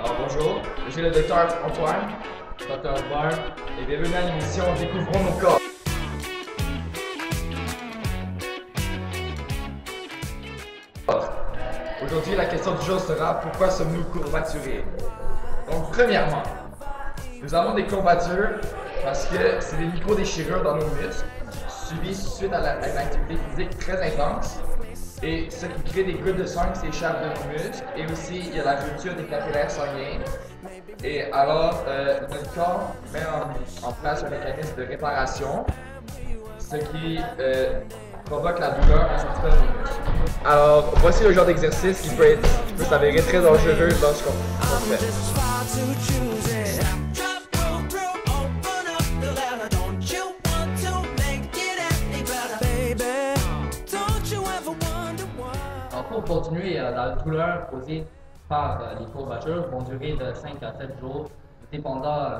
Alors bonjour, je suis le docteur Antoine, docteur Bar, et bienvenue à l'émission Découvrons nos corps. Aujourd'hui, la question du jour sera pourquoi sommes-nous courbaturés? Donc, premièrement, nous avons des courbatures parce que c'est des micro-déchirures dans nos muscles subies suite à une activité physique très intense. Et ce qui crée des gouttes de sang qui s'échappent de nos muscles. Et aussi, il y a la rupture des capillaires sanguins. Et alors, notre corps met en place un mécanisme de réparation, ce qui provoque la douleur à sortir de nos muscles. Alors, voici le genre d'exercice qui peut s'avérer très dangereux dans ce qu'on fait. Alors, pour continuer, la douleur causée par les courbatures vont durer de 5 à 7 jours, dépendant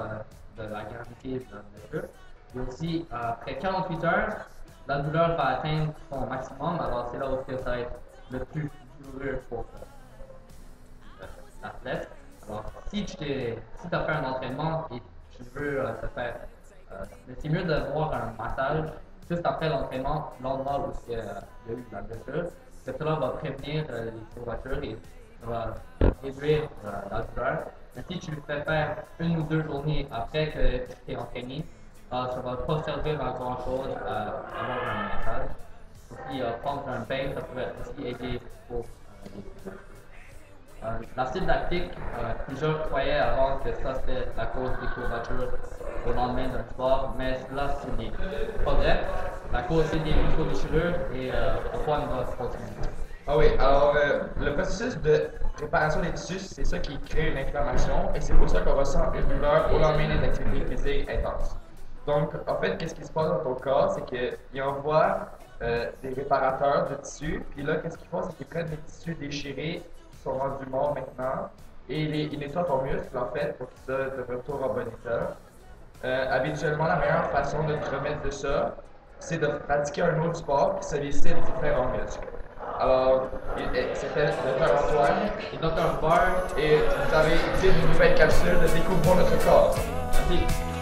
de la gravité de la blessure. Et aussi, après 48 heures, la douleur va atteindre son maximum, alors c'est là où ça va être le plus douloureux pour l'athlète. Alors, si tu as fait un entraînement et tu veux te faire, c'est mieux d'avoir un massage juste après l'entraînement, l'endroit où il y a eu la blessure. Cela va prévenir les courbatures et ça va réduire la douleur. Mais si tu le fais faire 1 ou 2 journées après que tu t'es entraîné, ça ne va pas servir à grand chose d'avoir un massage. Aussi, prendre un bain, ça pourrait aussi aider pour les douleurs. L'acide lactique, plusieurs croyaient avant que ça c'était la cause des courbatures au lendemain d'un sport, mais là ce n'est pas vrai. La cause c'est des micro-déchirures et Antoine va continuer. Ah oui, alors le processus de réparation des tissus, c'est ça qui crée une inflammation et c'est pour ça qu'on ressent une douleur au lendemain des activités physiques intenses. Donc, en fait, qu'est-ce qui se passe dans ton corps, c'est qu'il envoie des réparateurs de tissus, puis là, qu'est-ce qu'ils font, c'est qu'ils prennent des tissus déchirés qui sont rendus morts maintenant et ils nettoient ton muscle, en fait, pour qu'il soit de retour en bon état. Habituellement, la meilleure façon de te remettre de ça, c'est de pratiquer un autre sport qui sollicite différents muscles. Alors, c'était le Dr Antoine Et Dr Bar, et vous avez écouté une nouvelle capsule de Découvrons notre corps. merci.